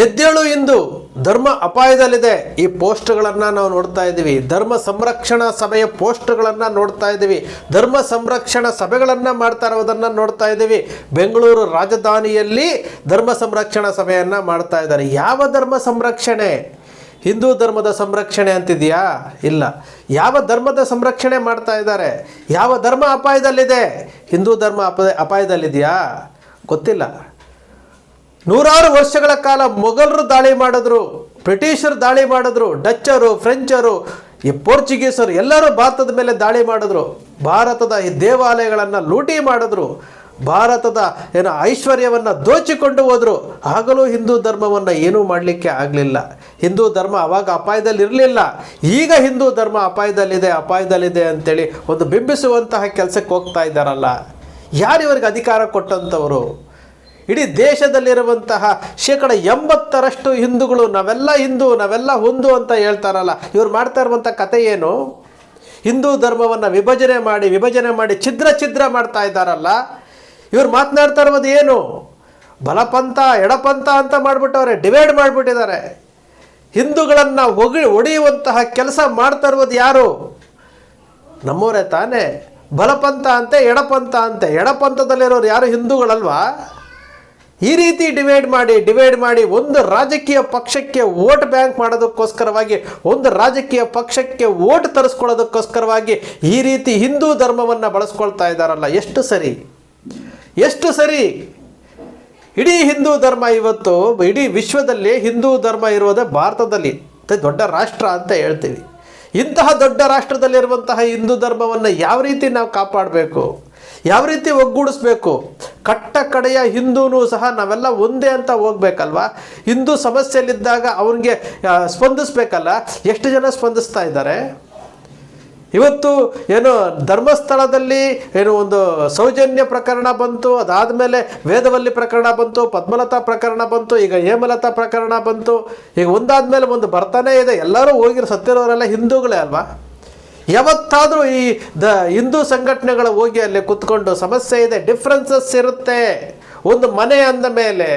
ಎದ್ದೇಳು ಇಂದು ಧರ್ಮ ಅಪಾಯದಲ್ಲಿದೆ. ಈ ಪೋಸ್ಟ್ಗಳನ್ನು ನಾವು ನೋಡ್ತಾ ಇದ್ದೀವಿ. ಧರ್ಮ ಸಂರಕ್ಷಣಾ ಸಭೆಯ ಪೋಸ್ಟ್ಗಳನ್ನು ನೋಡ್ತಾ ಇದ್ದೀವಿ. ಧರ್ಮ ಸಂರಕ್ಷಣಾ ಸಭೆಗಳನ್ನು ಮಾಡ್ತಾ ಇರೋದನ್ನು ನೋಡ್ತಾ ಇದ್ದೀವಿ. ಬೆಂಗಳೂರು ರಾಜಧಾನಿಯಲ್ಲಿ ಧರ್ಮ ಸಂರಕ್ಷಣಾ ಸಭೆಯನ್ನು ಮಾಡ್ತಾ ಇದ್ದಾರೆ. ಯಾವ ಧರ್ಮ ಸಂರಕ್ಷಣೆ? ಹಿಂದೂ ಧರ್ಮದ ಸಂರಕ್ಷಣೆ ಅಂತಿದೆಯಾ? ಇಲ್ಲ. ಯಾವ ಧರ್ಮದ ಸಂರಕ್ಷಣೆ ಮಾಡ್ತಾ ಇದ್ದಾರೆ? ಯಾವ ಧರ್ಮ ಅಪಾಯದಲ್ಲಿದೆ? ಹಿಂದೂ ಧರ್ಮ ಅಪಾಯದಲ್ಲಿದೆಯಾ? ಗೊತ್ತಿಲ್ಲ. ನೂರಾರು ವರ್ಷಗಳ ಕಾಲ ಮೊಘಲರು ದಾಳಿ ಮಾಡಿದ್ರು, ಬ್ರಿಟಿಷರು ದಾಳಿ ಮಾಡಿದ್ರು, ಡಚ್ಚರು, ಫ್ರೆಂಚರು, ಈ ಪೋರ್ಚುಗೀಸರು ಎಲ್ಲರೂ ಭಾರತದ ಮೇಲೆ ದಾಳಿ ಮಾಡಿದ್ರು. ಭಾರತದ ಈ ದೇವಾಲಯಗಳನ್ನು ಲೂಟಿ ಮಾಡಿದ್ರು. ಭಾರತದ ಐಶ್ವರ್ಯವನ್ನು ದೋಚಿಕೊಂಡು ಹೋದರು. ಆಗಲೂ ಹಿಂದೂ ಧರ್ಮವನ್ನು ಏನೂ ಮಾಡಲಿಕ್ಕೆ ಆಗಲಿಲ್ಲ. ಹಿಂದೂ ಧರ್ಮ ಆವಾಗ ಅಪಾಯದಲ್ಲಿ ಇರಲಿಲ್ಲ. ಈಗ ಹಿಂದೂ ಧರ್ಮ ಅಪಾಯದಲ್ಲಿದೆ ಅಂತೇಳಿ ಒಂದು ಬಿಂಬಿಸುವಂತಹ ಕೆಲಸಕ್ಕೆ ಹೋಗ್ತಾ ಇದ್ದಾರಲ್ಲ. ಯಾರು ಇವರಿಗೆ ಅಧಿಕಾರ ಕೊಟ್ಟಂಥವರು? ಇಡೀ ದೇಶದಲ್ಲಿರುವಂತಹ 80% ಹಿಂದೂಗಳು ನಾವೆಲ್ಲ ಒಂದು ಅಂತ ಹೇಳ್ತಾರಲ್ಲ. ಇವ್ರು ಮಾಡ್ತಾ ಇರುವಂಥ ಕತೆ ಏನು? ಹಿಂದೂ ಧರ್ಮವನ್ನು ವಿಭಜನೆ ಮಾಡಿ ಛಿದ್ರ ಮಾಡ್ತಾ ಇದ್ದಾರಲ್ಲ. ಇವ್ರು ಮಾತನಾಡ್ತಾ ಇರೋದು ಏನು? ಬಲಪಂಥ ಎಡಪಂಥ ಅಂತ ಮಾಡಿಬಿಟ್ಟವ್ರೆ, ಡಿವೈಡ್ ಮಾಡಿಬಿಟ್ಟಿದ್ದಾರೆ. ಹಿಂದೂಗಳನ್ನು ಒಡೆಯುವಂತಹ ಕೆಲಸ ಮಾಡ್ತಾ ಇರೋದು ಯಾರು? ನಮ್ಮವರೇ ತಾನೇ. ಬಲಪಂಥ ಅಂತೆ, ಎಡಪಂಥ ಅಂತೆ. ಎಡಪಂಥದಲ್ಲಿರೋರು ಯಾರು? ಹಿಂದೂಗಳಲ್ವಾ? ಈ ರೀತಿ ಡಿವೈಡ್ ಮಾಡಿ ಒಂದು ರಾಜಕೀಯ ಪಕ್ಷಕ್ಕೆ ವೋಟ್ ಬ್ಯಾಂಕ್ ಮಾಡೋದಕ್ಕೋಸ್ಕರವಾಗಿ, ಒಂದು ರಾಜಕೀಯ ಪಕ್ಷಕ್ಕೆ ವೋಟ್ ತರಿಸ್ಕೊಳ್ಳೋದಕ್ಕೋಸ್ಕರವಾಗಿ ಈ ರೀತಿ ಹಿಂದೂ ಧರ್ಮವನ್ನು ಬಳಸ್ಕೊಳ್ತಾ ಇದ್ದಾರಲ್ಲ. ಎಷ್ಟು ಸರಿ? ಇಡೀ ಹಿಂದೂ ಧರ್ಮ ಇವತ್ತು ಇಡೀ ವಿಶ್ವದಲ್ಲಿ ಹಿಂದೂ ಧರ್ಮ ಇರೋದೇ ಭಾರತದಲ್ಲಿ, ದೊಡ್ಡ ರಾಷ್ಟ್ರ ಅಂತ ಹೇಳ್ತೀವಿ. ಇಂತಹ ದೊಡ್ಡ ರಾಷ್ಟ್ರದಲ್ಲಿರುವಂತಹ ಹಿಂದೂ ಧರ್ಮವನ್ನು ಯಾವ ರೀತಿ ನಾವು ಕಾಪಾಡಬೇಕು, ಯಾವ ರೀತಿ ಒಗ್ಗೂಡಿಸ್ಬೇಕು? ಕಟ್ಟ ಕಡೆಯ ಹಿಂದೂನೂ ಸಹ ನಾವೆಲ್ಲ ಒಂದೇ ಅಂತ ಹೋಗ್ಬೇಕಲ್ವ? ಹಿಂದೂ ಸಮಸ್ಯೆಯಲ್ಲಿದ್ದಾಗ ಅವನಿಗೆ ಸ್ಪಂದಿಸ್ಬೇಕಲ್ಲ. ಎಷ್ಟು ಜನ ಸ್ಪಂದಿಸ್ತಾ ಇದ್ದಾರೆ? ಇವತ್ತು ಧರ್ಮಸ್ಥಳದಲ್ಲಿ ಒಂದು ಸೌಜನ್ಯ ಪ್ರಕರಣ ಬಂತು, ಅದಾದಮೇಲೆ ವೇದವಲ್ಲಿ ಪ್ರಕರಣ ಬಂತು, ಪದ್ಮಲತಾ ಪ್ರಕರಣ ಬಂತು, ಈಗ ಹೇಮಲತಾ ಪ್ರಕರಣ ಬಂತು. ಈಗ ಒಂದಾದ್ಮೇಲೆ ಒಂದು ಬರ್ತಾನೇ ಇದೆ. ಎಲ್ಲರೂ ಸತ್ತಿರೋರೆಲ್ಲ ಹಿಂದೂಗಳೇ ಅಲ್ವಾ? ಯಾವತ್ತಾದರೂ ಈ ಹಿಂದೂ ಸಂಘಟನೆಗಳು ಹೋಗಿ ಅಲ್ಲಿ ಕುತ್ಕೊಂಡು ಸಮಸ್ಯೆ ಇದೆ, ಡಿಫ್ರೆನ್ಸಸ್ ಇರುತ್ತೆ. ಒಂದು ಮನೆ ಅಂದ ಮೇಲೆ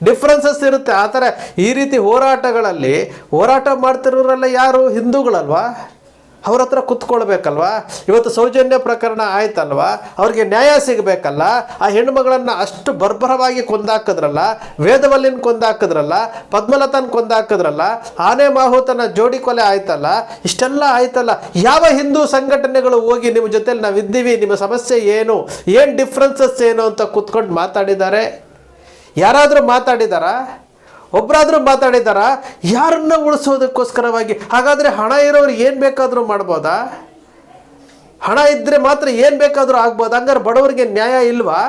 ಡಿಫ್ರೆನ್ಸಸ್ ಇರುತ್ತೆ. ಆ ಥರ ಈ ರೀತಿ ಹೋರಾಟಗಳಲ್ಲಿ ಹೋರಾಟ ಮಾಡ್ತಿರೋರೆಲ್ಲ ಯಾರು? ಹಿಂದೂಗಳಲ್ವಾ? ಅವ್ರ ಹತ್ರ ಕುತ್ಕೊಳ್ಬೇಕಲ್ವಾ? ಇವತ್ತು ಸೌಜನ್ಯ ಪ್ರಕರಣ ಆಯ್ತಲ್ವಾ? ಅವ್ರಿಗೆ ನ್ಯಾಯ ಸಿಗಬೇಕಲ್ಲ. ಆ ಹೆಣ್ಣುಮಗಳನ್ನು ಅಷ್ಟು ಬರ್ಬರವಾಗಿ ಕೊಂದಾಕಿದ್ರಲ್ಲ, ವೇದವಲ್ಲಿನ ಕೊಂದಾಕಿದ್ರಲ್ಲ, ಪದ್ಮಲತನ ಕೊಂದಾಕಿದ್ರಲ್ಲ, ಆನೆ ಮಾಹುತನ ಜೋಡಿ ಕೊಲೆ ಆಯ್ತಲ್ಲ, ಇಷ್ಟೆಲ್ಲ ಆಯ್ತಲ್ಲ. ಯಾವ ಹಿಂದೂ ಸಂಘಟನೆಗಳು ಹೋಗಿ ನಿಮ್ಮ ಜೊತೆಲಿ ನಾವಿದ್ದೀವಿ, ನಿಮ್ಮ ಸಮಸ್ಯೆ ಏನು ಡಿಫ್ರೆನ್ಸಸ್ ಏನು ಅಂತ ಕುತ್ಕೊಂಡು ಮಾತಾಡಿದ್ದಾರೆ? ಯಾರಾದರೂ ಮಾತಾಡಿದಾರಾ? ಒಬ್ಬರಾದರೂ ಮಾತಾಡಿದಾರಾ? ಯಾರನ್ನ ಉಳಿಸೋದಕ್ಕೋಸ್ಕರವಾಗಿ? ಹಾಗಾದರೆ ಹಣ ಇರೋರು ಏನು ಬೇಕಾದರೂ ಮಾಡ್ಬೋದಾ? ಹಣ ಇದ್ದರೆ ಮಾತ್ರ ಏನು ಬೇಕಾದರೂ ಆಗ್ಬೋದು. ಹಂಗಾರೆ ಬಡವರಿಗೆ ನ್ಯಾಯ ಇಲ್ವಾ?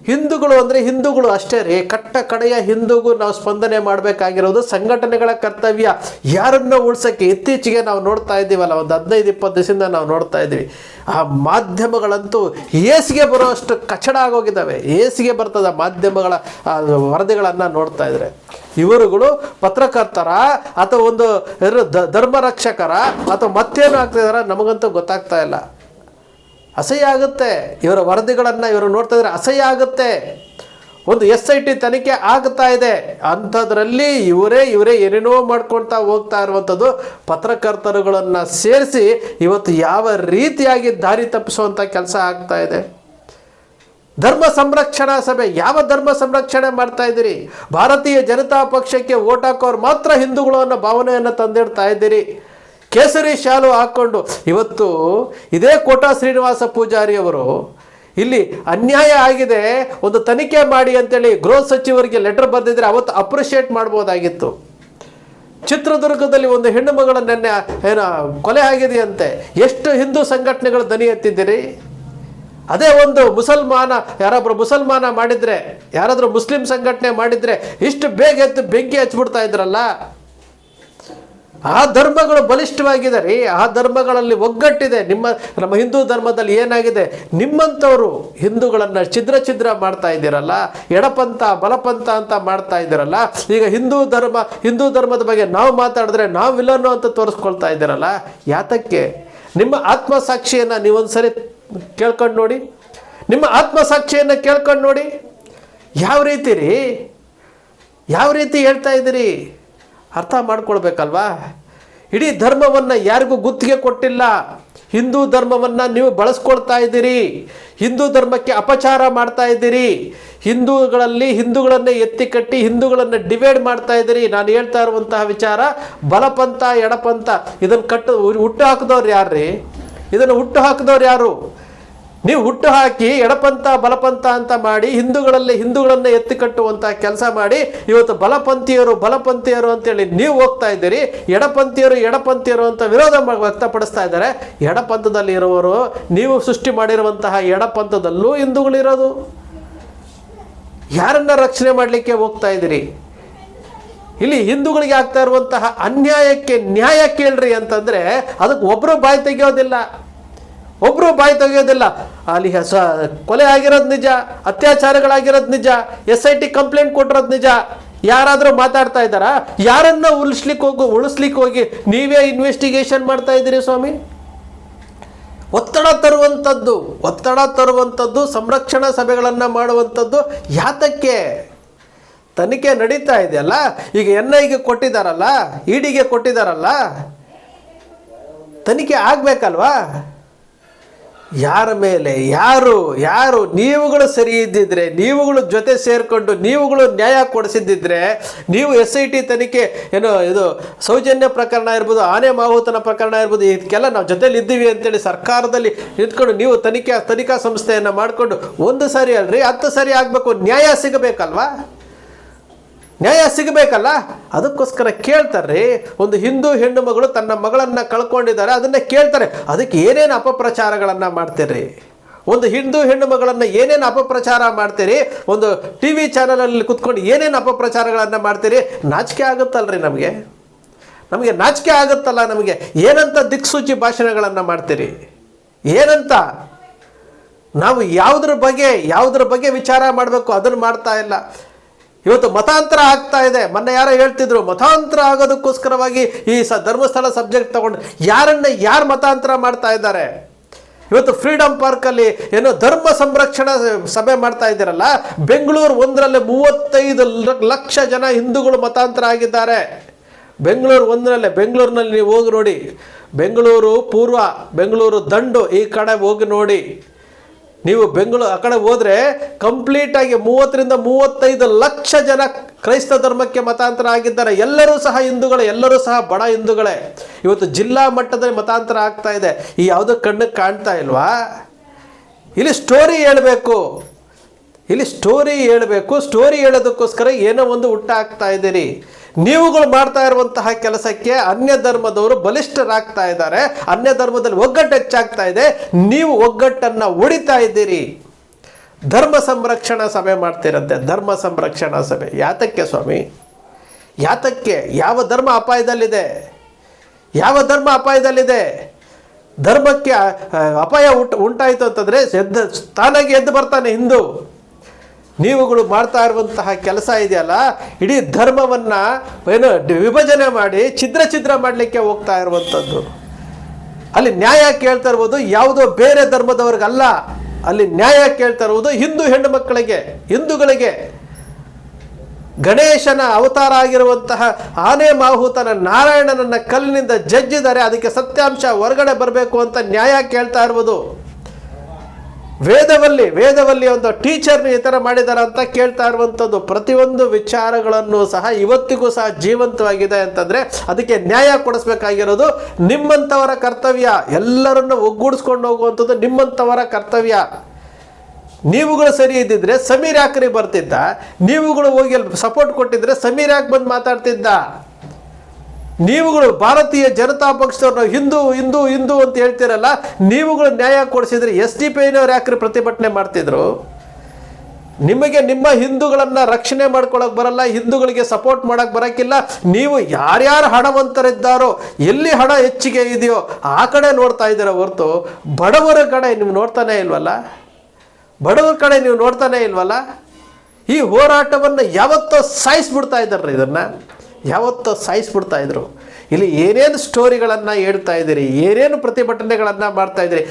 ಹಿಂದೂಗಳು ಅಂದರೆ ಹಿಂದೂಗಳು ಅಷ್ಟೇ ರೀ. ಕಟ್ಟ ಕಡೆಯ ಹಿಂದೂಗೂ ನಾವು ಸ್ಪಂದನೆ ಮಾಡಬೇಕಾಗಿರೋದು ಸಂಘಟನೆಗಳ ಕರ್ತವ್ಯ. ಯಾರನ್ನ ಉಳ್ಸೋಕ್ಕೆ ಇತ್ತೀಚೆಗೆ ನಾವು ನೋಡ್ತಾ ಇದ್ದೀವಲ್ಲ, ಒಂದು 15-20 ದಿವಸದಿಂದ ನಾವು ನೋಡ್ತಾ ಇದ್ದೀವಿ. ಆ ಮಾಧ್ಯಮಗಳಂತೂ ಏಸಿಗೆ ಬರೋಷ್ಟು ಕಚಡ ಆಗೋಗಿದ್ದಾವೆ. ಏಸಿಗೆ ಬರ್ತದೆ ಮಾಧ್ಯಮಗಳ ವರದಿಗಳನ್ನು ನೋಡ್ತಾ ಇದ್ರೆ. ಇವರುಗಳು ಪತ್ರಕರ್ತರ ಅಥವಾ ಒಂದು ಧರ್ಮ ರಕ್ಷಕರ ಅಥವಾ ಮತ್ತೇನು ಆಗ್ತಿದಾರ ನಮಗಂತೂ ಗೊತ್ತಾಗ್ತಾ ಇಲ್ಲ. ಅಸಹ್ಯ ಆಗುತ್ತೆ ಇವರ ವರದಿಗಳನ್ನು ಇವರು ನೋಡ್ತಾ ಇದ್ರೆ, ಅಸಹ್ಯ ಆಗುತ್ತೆ. ಒಂದು SIT ತನಿಖೆ ಆಗ್ತಾ ಇದೆ, ಅಂಥದ್ರಲ್ಲಿ ಇವರೇ ಏನೇನೋ ಮಾಡ್ಕೊಳ್ತಾ ಹೋಗ್ತಾ ಇರುವಂಥದ್ದು. ಪತ್ರಕರ್ತರುಗಳನ್ನು ಸೇರಿಸಿ ಇವತ್ತು ಯಾವ ರೀತಿಯಾಗಿ ದಾರಿ ತಪ್ಪಿಸುವಂಥ ಕೆಲಸ ಆಗ್ತಾ ಇದೆ. ಧರ್ಮ ಸಂರಕ್ಷಣಾ ಸಭೆ, ಯಾವ ಧರ್ಮ ಸಂರಕ್ಷಣೆ ಮಾಡ್ತಾ ಇದ್ದೀರಿ? ಭಾರತೀಯ ಜನತಾ ಪಕ್ಷಕ್ಕೆ ವೋಟ್ ಹಾಕೋರು ಮಾತ್ರ ಹಿಂದೂಗಳು ಅನ್ನೋ ಭಾವನೆಯನ್ನು ತಂದಿಡ್ತಾ ಇದ್ದೀರಿ. ಕೇಸರಿ ಶಾಲು ಹಾಕ್ಕೊಂಡು ಇವತ್ತು ಇದೇ ಕೋಟಾ ಶ್ರೀನಿವಾಸ ಪೂಜಾರಿ ಅವರು ಇಲ್ಲಿ ಅನ್ಯಾಯ ಆಗಿದೆ, ಒಂದು ತನಿಖೆ ಮಾಡಿ ಅಂತೇಳಿ ಗೃಹ ಸಚಿವರಿಗೆ ಲೆಟರ್ ಬರೆದಿದ್ರೆ ಅವತ್ತು ಅಪ್ರಿಷಿಯೇಟ್ ಮಾಡ್ಬೋದಾಗಿತ್ತು. ಚಿತ್ರದುರ್ಗದಲ್ಲಿ ಒಂದು ಹೆಣ್ಣು ಮಗಳ ನೆನ್ನೆ ಕೊಲೆ ಆಗಿದೆಯಂತೆ. ಎಷ್ಟು ಹಿಂದೂ ಸಂಘಟನೆಗಳು ದನಿ ಎತ್ತಿದ್ದೀರಿ? ಅದೇ ಒಂದು ಯಾರಾದರೂ ಮುಸಲ್ಮಾನ ಮಾಡಿದರೆ, ಯಾರಾದರೂ ಮುಸ್ಲಿಂ ಸಂಘಟನೆ ಮಾಡಿದರೆ ಇಷ್ಟು ಬೇಗ ಎದ್ದು ಬೆಂಕಿ ಹಚ್ಬಿಡ್ತಾ ಇದ್ರಲ್ಲ. ಆ ಧರ್ಮಗಳು ಬಲಿಷ್ಠವಾಗಿದ್ದಾರೆ. ಆ ಧರ್ಮಗಳಲ್ಲಿ ಒಗ್ಗಟ್ಟಿದೆ. ನಮ್ಮ ಹಿಂದೂ ಧರ್ಮದಲ್ಲಿ ಏನಾಗಿದೆ? ನಿಮ್ಮಂಥವರು ಹಿಂದೂಗಳನ್ನು ಛಿದ್ರ ಮಾಡ್ತಾ ಇದ್ದೀರಲ್ಲ, ಎಡಪಂಥ ಬಲಪಂಥ ಅಂತ ಮಾಡ್ತಾ ಇದ್ದೀರಲ್ಲ. ಈಗ ಹಿಂದೂ ಧರ್ಮದ ಬಗ್ಗೆ ನಾವು ಮಾತಾಡಿದ್ರೆ ನಾವು ವಿಲನ್ನು ಅಂತ ತೋರಿಸ್ಕೊಳ್ತಾ ಇದ್ದೀರಲ್ಲ. ಯಾತಕ್ಕೆ? ನಿಮ್ಮ ಆತ್ಮಸಾಕ್ಷಿಯನ್ನು ನೀವೊಂದ್ಸರಿ ಕೇಳ್ಕೊಂಡು ನೋಡಿ. ನಿಮ್ಮ ಆತ್ಮಸಾಕ್ಷಿಯನ್ನು ಕೇಳ್ಕೊಂಡು ನೋಡಿ. ಯಾವ ರೀತಿ ರೀ? ಯಾವ ರೀತಿ ಹೇಳ್ತಾ ಇದ್ದೀರಿ? ಅರ್ಥ ಮಾಡ್ಕೊಳ್ಬೇಕಲ್ವಾ? ಇಡೀ ಧರ್ಮವನ್ನು ಯಾರಿಗೂ ಗುತ್ತಿಗೆ ಕೊಟ್ಟಿಲ್ಲ. ಹಿಂದೂ ಧರ್ಮವನ್ನು ನೀವು ಬಳಸ್ಕೊಳ್ತಾ ಇದ್ದೀರಿ. ಹಿಂದೂ ಧರ್ಮಕ್ಕೆ ಅಪಚಾರ ಮಾಡ್ತಾ ಇದ್ದೀರಿ. ಹಿಂದೂಗಳನ್ನೇ ಎತ್ತಿ ಕಟ್ಟಿ ಹಿಂದೂಗಳನ್ನು ಡಿವೈಡ್ ಮಾಡ್ತಾ ಇದ್ದೀರಿ. ನಾನು ಹೇಳ್ತಾ ಇರುವಂತಹ ವಿಚಾರ ಬಲಪಂಥ ಎಡಪಂಥ ಇದನ್ನು ಹುಟ್ಟು ಹಾಕಿದವ್ರು ಯಾರ್ರೀ? ಇದನ್ನು ಹುಟ್ಟು ಹಾಕಿದವ್ರು ಯಾರು? ನೀವು ಹುಟ್ಟು ಹಾಕಿ ಎಡಪಂಥ ಬಲಪಂಥ ಅಂತ ಮಾಡಿ ಹಿಂದೂಗಳನ್ನೇ ಎತ್ತಿ ಕಟ್ಟುವಂಥ ಕೆಲಸ ಮಾಡಿ ಇವತ್ತು ಬಲಪಂಥೀಯರು ಅಂತೇಳಿ ನೀವು ಹೋಗ್ತಾ ಇದ್ದೀರಿ. ಎಡಪಂಥೀಯರು ಅಂತ ವಿರೋಧ ವ್ಯಕ್ತಪಡಿಸ್ತಾ ಇದ್ದಾರೆ. ಎಡಪಂಥದಲ್ಲಿ ಇರುವವರು ನೀವು ಸೃಷ್ಟಿ ಮಾಡಿರುವಂತಹ ಎಡಪಂಥದಲ್ಲೂ ಹಿಂದೂಗಳಿರೋದು. ಯಾರನ್ನ ರಕ್ಷಣೆ ಮಾಡಲಿಕ್ಕೆ ಹೋಗ್ತಾ ಇದ್ದೀರಿ? ಇಲ್ಲಿ ಹಿಂದೂಗಳಿಗೆ ಆಗ್ತಾ ಇರುವಂತಹ ಅನ್ಯಾಯಕ್ಕೆ ನ್ಯಾಯ ಕೇಳ್ರಿ ಅಂತಂದರೆ ಅದಕ್ಕೆ ಒಬ್ಬರು ಬಾಯಿ ತೆಗೆಯೋದಿಲ್ಲ. ಅಲ್ಲಿ ಕೊಲೆ ಆಗಿರೋದು ನಿಜ, ಅತ್ಯಾಚಾರಗಳಾಗಿರೋದು ನಿಜ, SIT ಕಂಪ್ಲೇಂಟ್ ಕೊಟ್ಟಿರೋದು ನಿಜ. ಯಾರಾದರೂ ಮಾತಾಡ್ತಾ ಇದ್ದಾರಾ? ಯಾರನ್ನ ಉಳಿಸ್ಲಿಕ್ಕೆ ಹೋಗಿ ನೀವೇ ಇನ್ವೆಸ್ಟಿಗೇಷನ್ ಮಾಡ್ತಾ ಇದ್ದೀರಿ ಸ್ವಾಮಿ? ಒತ್ತಡ ತರುವಂಥದ್ದು ಸಂರಕ್ಷಣಾ ಸಭೆಗಳನ್ನು ಮಾಡುವಂಥದ್ದು ಯಾತಕ್ಕೆ? ತನಿಖೆ ನಡೀತಾ ಇದೆಯಲ್ಲ, ಈಗ NIಗೆ ಕೊಟ್ಟಿದ್ದಾರಲ್ಲ, EDಗೆ ಕೊಟ್ಟಿದ್ದಾರಲ್ಲ, ತನಿಖೆ ಆಗಬೇಕಲ್ವಾ? ಯಾರ ಮೇಲೆ ಯಾರು ನೀವುಗಳು ಸರಿ ಇದ್ದಿದ್ರೆ, ನೀವುಗಳು ಜೊತೆ ಸೇರಿಕೊಂಡು ನೀವುಗಳು ನ್ಯಾಯ ಕೊಡಿಸಿದ್ದಿದ್ರೆ, ನೀವು SIT ತನಿಖೆ ಇದು ಸೌಜನ್ಯ ಪ್ರಕರಣ ಇರ್ಬೋದು, ಆನೆ ಮಾಹುತನ ಪ್ರಕರಣ ಇರ್ಬೋದು, ಇದಕ್ಕೆಲ್ಲ ನಾವು ಜೊತೆಲಿ ಇದ್ದೀವಿ ಅಂತೇಳಿ ಸರ್ಕಾರದಲ್ಲಿ ನಿಂತ್ಕೊಂಡು ನೀವು ತನಿಖಾ ಸಂಸ್ಥೆಯನ್ನು ಮಾಡಿಕೊಂಡು 1 ಸರಿ ಅಲ್ರಿ 10 ಸರಿ ಆಗಬೇಕು. ನ್ಯಾಯ ಸಿಗಬೇಕಲ್ಲ. ಅದಕ್ಕೋಸ್ಕರ ಕೇಳ್ತಾರೆ. ಒಂದು ಹಿಂದೂ ಹೆಣ್ಣು ಮಗಳು ತನ್ನ ಮಗಳನ್ನು ಕಳ್ಕೊಂಡಿದ್ದಾರೆ, ಅದನ್ನು ಕೇಳ್ತಾರೆ. ಅದಕ್ಕೆ ಏನೇನು ಅಪಪ್ರಚಾರಗಳನ್ನು ಮಾಡ್ತೀರಿ? ಒಂದು ಹಿಂದೂ ಹೆಣ್ಣು ಮಗಳನ್ನು ಏನೇನು ಅಪಪ್ರಚಾರ ಮಾಡ್ತೀರಿ? ಒಂದು TV ಚಾನಲಲ್ಲಿ ಕುತ್ಕೊಂಡು ಏನೇನು ಅಪಪ್ರಚಾರಗಳನ್ನು ಮಾಡ್ತೀರಿ? ನಾಚಿಕೆ ಆಗುತ್ತಲ್ರಿ ನಮಗೆ ನಾಚಿಕೆ ಆಗುತ್ತಲ್ಲ ನಮಗೆ. ಏನಂತ ದಿಕ್ಸೂಚಿ ಭಾಷಣಗಳನ್ನು ಮಾಡ್ತೀರಿ? ಏನಂತ? ನಾವು ಯಾವುದ್ರ ಬಗ್ಗೆ ವಿಚಾರ ಮಾಡಬೇಕು ಅದನ್ನು ಮಾಡ್ತಾ ಇಲ್ಲ. ಇವತ್ತು ಮತಾಂತರ ಆಗ್ತಾ ಇದೆ. ಮೊನ್ನೆ ಯಾರೋ ಹೇಳ್ತಿದ್ರು ಮತಾಂತರ ಆಗೋದಕ್ಕೋಸ್ಕರವಾಗಿ ಈ ಧರ್ಮಸ್ಥಳ ಸಬ್ಜೆಕ್ಟ್ ತಗೊಂಡು ಯಾರು ಮತಾಂತರ ಮಾಡ್ತಾ ಇದ್ದಾರೆ? ಇವತ್ತು ಫ್ರೀಡಮ್ ಪಾರ್ಕಲ್ಲಿ ಧರ್ಮ ಸಂರಕ್ಷಣಾ ಸಭೆ ಮಾಡ್ತಾ ಇದ್ದೀರಲ್ಲ, ಬೆಂಗಳೂರು 1ರಲ್ಲಿ 35 ಲಕ್ಷ ಜನ ಹಿಂದೂಗಳು ಮತಾಂತರ ಆಗಿದ್ದಾರೆ. ಬೆಂಗಳೂರಿನಲ್ಲಿ ನೀವು ಹೋಗಿ ನೋಡಿ. ಬೆಂಗಳೂರು ಪೂರ್ವ, ಬೆಂಗಳೂರು ದಂಡು ಈ ಕಡೆ ಹೋಗಿ ನೋಡಿ. ನೀವು ಆ ಕಡೆ ಹೋದರೆ ಕಂಪ್ಲೀಟಾಗಿ 30ರಿಂದ 35 ಲಕ್ಷ ಜನ ಕ್ರೈಸ್ತ ಧರ್ಮಕ್ಕೆ ಮತಾಂತರ ಆಗಿದ್ದಾರೆ. ಎಲ್ಲರೂ ಸಹ ಹಿಂದೂಗಳೇ, ಎಲ್ಲರೂ ಸಹ ಬಡ ಹಿಂದೂಗಳೇ. ಇವತ್ತು ಜಿಲ್ಲಾ ಮಟ್ಟದಲ್ಲಿ ಮತಾಂತರ ಆಗ್ತಾ ಇದೆ. ಈ ಯಾವುದೋ ಕಣ್ಣಿಗೆ ಕಾಣ್ತಾ ಇಲ್ವಾ? ಇಲ್ಲಿ ಸ್ಟೋರಿ ಹೇಳಬೇಕು. ಸ್ಟೋರಿ ಹೇಳೋದಕ್ಕೋಸ್ಕರ ಏನೋ ಒಂದು ಹುಟ್ಟಾಕ್ತಾ ಇದ್ದೀರಿ. ನೀವುಗಳು ಮಾಡ್ತಾ ಇರುವಂತಹ ಕೆಲಸಕ್ಕೆ ಅನ್ಯ ಧರ್ಮದವರು ಬಲಿಷ್ಠರಾಗ್ತಾ ಇದ್ದಾರೆ. ಅನ್ಯ ಧರ್ಮದಲ್ಲಿ ಒಗ್ಗಟ್ಟು ಹೆಚ್ಚಾಗ್ತಾ ಇದೆ. ನೀವು ಒಗ್ಗಟ್ಟನ್ನು ಒಡಿತಾ ಇದ್ದೀರಿ. ಧರ್ಮ ಸಂರಕ್ಷಣಾ ಸಭೆ ಮಾಡ್ತಿರಂತೆ. ಧರ್ಮ ಸಂರಕ್ಷಣಾ ಸಭೆ ಯಾತಕ್ಕೆ ಸ್ವಾಮಿ? ಯಾತಕ್ಕೆ? ಯಾವ ಧರ್ಮ ಅಪಾಯದಲ್ಲಿದೆ? ಧರ್ಮಕ್ಕೆ ಅಪಾಯ ಉಂಟಾಯಿತು ಅಂತಂದರೆ ತಾನಾಗಿ ಎದ್ದು ಬರ್ತಾನೆ ಹಿಂದೂ. ನೀವುಗಳು ಮಾಡ್ತಾ ಇರುವಂತಹ ಕೆಲಸ ಇದೆಯಲ್ಲ, ಇಡೀ ಧರ್ಮವನ್ನು ವಿಭಜನೆ ಮಾಡಿ ಛಿದ್ರ ಮಾಡಲಿಕ್ಕೆ ಹೋಗ್ತಾ ಇರುವಂಥದ್ದು. ಅಲ್ಲಿ ನ್ಯಾಯ ಕೇಳ್ತಾ ಇರ್ಬೋದು ಯಾವುದೋ ಬೇರೆ ಧರ್ಮದವ್ರಿಗಲ್ಲ. ಅಲ್ಲಿ ನ್ಯಾಯ ಕೇಳ್ತಾ ಇರುವುದು ಹಿಂದೂ ಹೆಣ್ಣು ಮಕ್ಕಳಿಗೆ, ಹಿಂದೂಗಳಿಗೆ. ಗಣೇಶನ ಅವತಾರ ಆಗಿರುವಂತಹ ಆನೆ ಮಾಹುತನ ನಾರಾಯಣನನ್ನ ಕಲ್ಲಿನಿಂದ ಜಜ್ಜಿದ್ದಾರೆ. ಅದಕ್ಕೆ ಸತ್ಯಾಂಶ ಹೊರಗಡೆ ಬರಬೇಕು ಅಂತ ನ್ಯಾಯ ಕೇಳ್ತಾ ಇರುವುದು. ವೇದವಲ್ಲಿ ಒಂದು ಟೀಚರ್ನ ಈ ಥರ ಮಾಡಿದ್ದಾರೆ ಅಂತ ಕೇಳ್ತಾ ಇರುವಂಥದ್ದು. ಪ್ರತಿಯೊಂದು ವಿಚಾರಗಳನ್ನು ಸಹ ಇವತ್ತಿಗೂ ಸಹ ಜೀವಂತವಾಗಿದೆ ಅಂತಂದರೆ ಅದಕ್ಕೆ ನ್ಯಾಯ ಕೊಡಿಸ್ಬೇಕಾಗಿರೋದು ನಿಮ್ಮಂಥವರ ಕರ್ತವ್ಯ. ಎಲ್ಲರನ್ನು ಒಗ್ಗೂಡಿಸ್ಕೊಂಡು ಹೋಗುವಂಥದ್ದು ನಿಮ್ಮಂಥವರ ಕರ್ತವ್ಯ. ನೀವುಗಳು ಸರಿ ಇದ್ದಿದ್ರೆ ಸಮೀರ್ ಯಾಕ್ರಿ ಬರ್ತಿದ್ದ? ನೀವುಗಳು ಹೋಗಿ ಅಲ್ಲಿ ಸಪೋರ್ಟ್ ಕೊಟ್ಟಿದ್ರೆ ಸಮೀರ್ ಯಾಕೆ ಬಂದು ಮಾತಾಡ್ತಿದ್ದ? ನೀವುಗಳು ಭಾರತೀಯ ಜನತಾ ಪಕ್ಷದವ್ರನ್ನ ಹಿಂದೂ ಅಂತ ಹೇಳ್ತಿರಲ್ಲ, ನೀವುಗಳು ನ್ಯಾಯ ಕೊಡಿಸಿದ್ರೆ SDPIನವ್ರು ಯಾಕ್ರಿ ಪ್ರತಿಭಟನೆ ಮಾಡ್ತಿದ್ರು? ನಿಮಗೆ ನಿಮ್ಮ ಹಿಂದೂಗಳನ್ನು ರಕ್ಷಣೆ ಮಾಡ್ಕೊಳಕ್ಕೆ ಬರಲ್ಲ, ಹಿಂದೂಗಳಿಗೆ ಸಪೋರ್ಟ್ ಮಾಡೋಕ್ಕೆ ಬರೋಕ್ಕಿಲ್ಲ. ನೀವು ಯಾರ್ಯಾರು ಹಣವಂತರಿದ್ದಾರೋ, ಎಲ್ಲಿ ಹಣ ಹೆಚ್ಚಿಗೆ ಇದೆಯೋ ಆ ಕಡೆ ನೋಡ್ತಾ ಇದ್ದೀರ ಹೊರತು ಬಡವರ ಕಡೆ ನೀವು ನೋಡ್ತಾನೆ ಇಲ್ವಲ್ಲ. ಈ ಹೋರಾಟವನ್ನು ಯಾವತ್ತೋ ಸಾಯಿಸ್ಬಿಡ್ತಾ ಇದ್ದಾರೆ. ಯಾವತ್ತೋ ಸಾಯಿಸ್ಬಿಡ್ತಾ ಇದ್ರು. ಇಲ್ಲಿ ಏನೇನು ಸ್ಟೋರಿಗಳನ್ನು ಹೇಳ್ತಾ ಇದ್ದೀರಿ, ಏನೇನು ಪ್ರತಿಭಟನೆಗಳನ್ನು ಮಾಡ್ತಾ ಇದ್ದೀರಿ?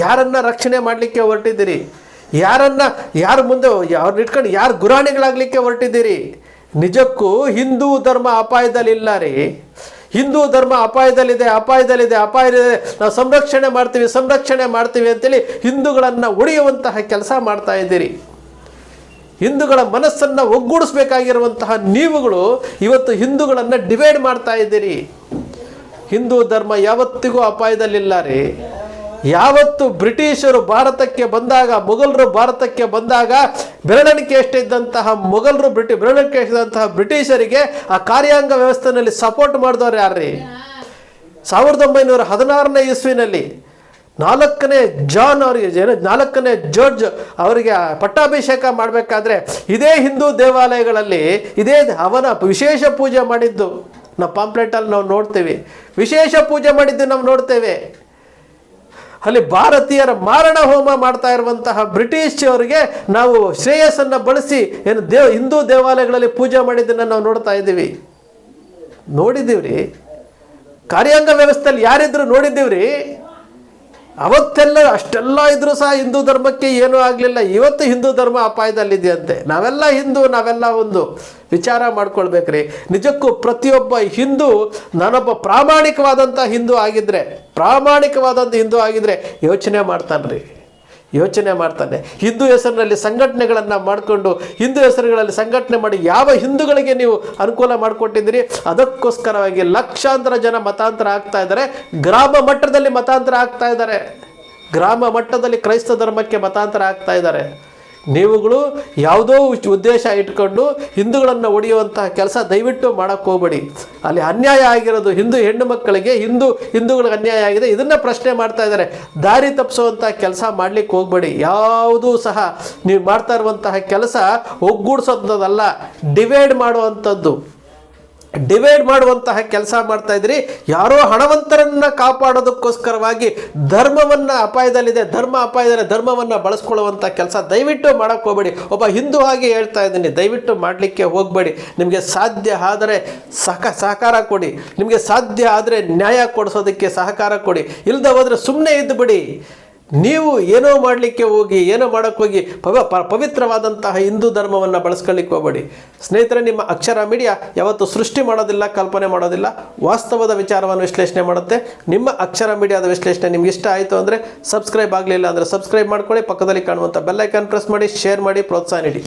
ಯಾರನ್ನ ರಕ್ಷಣೆ ಮಾಡಲಿಕ್ಕೆ ಹೊರಟಿದ್ದೀರಿ? ಯಾರ ಮುಂದೆ ಅವ್ರನ್ನ ಇಟ್ಕೊಂಡು ಯಾರು ಗುರಾಣಿಗಳಾಗಲಿಕ್ಕೆ ಹೊರಟಿದ್ದೀರಿ? ನಿಜಕ್ಕೂ ಹಿಂದೂ ಧರ್ಮ ಅಪಾಯದಲ್ಲಿಲ್ಲ ರೀ. ಹಿಂದೂ ಧರ್ಮ ಅಪಾಯದಲ್ಲಿದೆ, ನಾವು ಸಂರಕ್ಷಣೆ ಮಾಡ್ತೀವಿ ಅಂತೇಳಿ ಹಿಂದೂಗಳನ್ನು ಒಡೆಯುವಂತಹ ಕೆಲಸ ಮಾಡ್ತಾ ಇದ್ದೀರಿ. ಹಿಂದೂಗಳ ಮನಸ್ಸನ್ನು ಒಗ್ಗೂಡಿಸ್ಬೇಕಾಗಿರುವಂತಹ ನೀವುಗಳು ಇವತ್ತು ಹಿಂದೂಗಳನ್ನು ಡಿವೈಡ್ ಮಾಡ್ತಾ ಇದ್ದೀರಿ. ಹಿಂದೂ ಧರ್ಮ ಯಾವತ್ತಿಗೂ ಅಪಾಯದಲ್ಲಿಲ್ಲ ರೀ. ಯಾವತ್ತು ಬ್ರಿಟಿಷರು ಭಾರತಕ್ಕೆ ಬಂದಾಗ, ಮೊಘಲರು ಭಾರತಕ್ಕೆ ಬಂದಾಗ ಬೆರಳೆಣಿಕೆ ಎಷ್ಟಿದ್ದಂತಹ ಮೊಘಲರು ಬೆರಳೆಣಿಕೆ ಎಷ್ಟಿದ್ದಂತಹ ಬ್ರಿಟಿಷರಿಗೆ ಆ ಕಾರ್ಯಾಂಗ ವ್ಯವಸ್ಥೆಯಲ್ಲಿ ಸಪೋರ್ಟ್ ಮಾಡಿದವರು ಯಾರ್ರೀ? 1916ನೇ ಇಸ್ವಿನಲ್ಲಿ 4ನೇ ಜಾರ್ಜ್ ಅವರಿಗೆ ಪಟ್ಟಾಭಿಷೇಕ ಮಾಡಬೇಕಾದ್ರೆ ಇದೇ ಹಿಂದೂ ದೇವಾಲಯಗಳಲ್ಲಿ ಅವನ ವಿಶೇಷ ಪೂಜೆ ಮಾಡಿದ್ದು ನಾವು ಪಾಂಪ್ಲೆಟಲ್ಲಿ ನಾವು ನೋಡ್ತೇವೆ. ವಿಶೇಷ ಪೂಜೆ ಮಾಡಿದ್ದು ನಾವು ನೋಡ್ತೇವೆ. ಅಲ್ಲಿ ಭಾರತೀಯರ ಮಾರಣ ಹೋಮ ಮಾಡ್ತಾ ಇರುವಂತಹ ಬ್ರಿಟಿಷ್ ಅವರಿಗೆ ನಾವು ಶ್ರೇಯಸ್ಸನ್ನು ಬಳಸಿ ಹಿಂದೂ ದೇವಾಲಯಗಳಲ್ಲಿ ಪೂಜೆ ಮಾಡಿದ್ದನ್ನು ನಾವು ನೋಡಿದ್ದೀವ್ರಿ. ಕಾರ್ಯಾಂಗ ವ್ಯವಸ್ಥೆಯಲ್ಲಿ ಯಾರಿದ್ರು ನೋಡಿದ್ದೀವ್ರಿ. ಅವತ್ತೆಲ್ಲ ಅಷ್ಟೆಲ್ಲ ಇದ್ರೂ ಸಹ ಹಿಂದೂ ಧರ್ಮಕ್ಕೆ ಏನೂ ಆಗಲಿಲ್ಲ. ಇವತ್ತು ಹಿಂದೂ ಧರ್ಮ ಅಪಾಯದಲ್ಲಿದೆಯಂತೆ. ನಾವೆಲ್ಲ ಹಿಂದೂ, ನಾವೆಲ್ಲ ಒಂದು ವಿಚಾರ ಮಾಡ್ಕೊಳ್ಬೇಕ್ರಿ. ನಿಜಕ್ಕೂ ಪ್ರತಿಯೊಬ್ಬ ಹಿಂದೂ ನಾನೊಬ್ಬ ಪ್ರಾಮಾಣಿಕವಾದಂಥ ಹಿಂದೂ ಆಗಿದ್ರೆ ಯೋಚನೆ ಮಾಡ್ತಾನೆ. ಹಿಂದೂ ಹೆಸರಿನಲ್ಲಿ ಸಂಘಟನೆಗಳನ್ನು ಮಾಡಿಕೊಂಡು ಹಿಂದೂ ಹೆಸರುಗಳಲ್ಲಿ ಸಂಘಟನೆ ಮಾಡಿ ಯಾವ ಹಿಂದೂಗಳಿಗೆ ನೀವು ಅನುಕೂಲ ಮಾಡಿಕೊಟ್ಟಿದ್ದೀರಿ? ಅದಕ್ಕೋಸ್ಕರವಾಗಿ ಲಕ್ಷಾಂತರ ಜನ ಮತಾಂತರ ಆಗ್ತಾ ಇದ್ದಾರೆ. ಗ್ರಾಮ ಮಟ್ಟದಲ್ಲಿ ಮತಾಂತರ ಆಗ್ತಾ ಇದ್ದಾರೆ. ಗ್ರಾಮ ಮಟ್ಟದಲ್ಲಿ ಕ್ರೈಸ್ತ ಧರ್ಮಕ್ಕೆ ಮತಾಂತರ ಆಗ್ತಾ ಇದ್ದಾರೆ. ನೀವುಗಳು ಯಾವುದೋ ಉದ್ದೇಶ ಇಟ್ಕೊಂಡು ಹಿಂದೂಗಳನ್ನು ಒಡೆಯುವಂತಹ ಕೆಲಸ ದಯವಿಟ್ಟು ಮಾಡೋಕ್ಕೆ ಹೋಗಬೇಡಿ. ಅಲ್ಲಿ ಅನ್ಯಾಯ ಆಗಿರೋದು ಹೆಣ್ಣು ಮಕ್ಕಳಿಗೆ, ಹಿಂದೂಗಳಿಗೆ ಅನ್ಯಾಯ ಆಗಿದೆ. ಇದನ್ನು ಪ್ರಶ್ನೆ ಮಾಡ್ತಾ ಇದ್ದಾರೆ. ದಾರಿ ತಪ್ಪಿಸುವಂಥ ಕೆಲಸ ಮಾಡಲಿಕ್ಕೆ ಹೋಗಬೇಡಿ. ಯಾವುದೂ ಸಹ ನೀವು ಮಾಡ್ತಾ ಇರುವಂತಹ ಕೆಲಸ ಒಗ್ಗೂಡಿಸೋದಲ್ಲ, ಡಿವೈಡ್ ಮಾಡುವಂತಹ ಕೆಲಸ ಮಾಡ್ತಾ ಇದ್ರಿ. ಯಾರೋ ಹಣವಂತರನ್ನ ಕಾಪಾಡೋದಕ್ಕೋಸ್ಕರವಾಗಿ ಧರ್ಮವನ್ನು ಧರ್ಮವನ್ನು ಬಳಸ್ಕೊಳ್ಳುವಂಥ ಕೆಲಸ ದಯವಿಟ್ಟು ಮಾಡೋಕ್ಕೆ ಹೋಗಬೇಡಿ. ಒಬ್ಬ ಹಿಂದೂ ಆಗಿ ಹೇಳ್ತಾ ಇದ್ದೀನಿ, ದಯವಿಟ್ಟು ಮಾಡಲಿಕ್ಕೆ ಹೋಗಬೇಡಿ. ನಿಮಗೆ ಸಾಧ್ಯ ಆದರೆ ಸಹಕಾರ ಕೊಡಿ. ನಿಮಗೆ ಸಾಧ್ಯ ಆದರೆ ನ್ಯಾಯ ಕೊಡಿಸೋದಕ್ಕೆ ಸಹಕಾರ ಕೊಡಿ. ಇಲ್ಲದೆ ಹೋದರೆ ಸುಮ್ಮನೆ ಇದ್ದು ಬಿಡಿ. ನೀವು ಏನೋ ಮಾಡಲಿಕ್ಕೆ ಹೋಗಿ, ಏನೋ ಮಾಡೋಕ್ಕೆ ಹೋಗಿ ಪವಿತ್ರವಾದಂತಹ ಹಿಂದೂ ಧರ್ಮವನ್ನು ಬಳಸ್ಕೊಳ್ಳಿಕ್ಕೆ ಹೋಗಬೇಡಿ. ಸ್ನೇಹಿತರೆ, ನಿಮ್ಮ ಅಕ್ಷರ ಮೀಡಿಯಾ ಯಾವತ್ತು ಸೃಷ್ಟಿ ಮಾಡೋದಿಲ್ಲ, ಕಲ್ಪನೆ ಮಾಡೋದಿಲ್ಲ, ವಾಸ್ತವದ ವಿಚಾರವನ್ನು ವಿಶ್ಲೇಷಣೆ ಮಾಡುತ್ತೆ. ನಿಮ್ಮ ಅಕ್ಷರ ಮೀಡಿಯಾದ ವಿಶ್ಲೇಷಣೆ ನಿಮ್ಗೆ ಇಷ್ಟ ಆಯಿತು ಅಂದರೆ ಸಬ್ಸ್ಕ್ರೈಬ್ ಆಗಲಿಲ್ಲ ಅಂದರೆ ಸಬ್ಸ್ಕ್ರೈಬ್ ಮಾಡ್ಕೊಳ್ಳಿ. ಪಕ್ಕದಲ್ಲಿ ಕಾಣುವಂಥ ಬೆಲ್ ಐಕಾನ್ ಪ್ರೆಸ್ ಮಾಡಿ, ಶೇರ್ ಮಾಡಿ, ಪ್ರೋತ್ಸಾಹ ನೀಡಿ.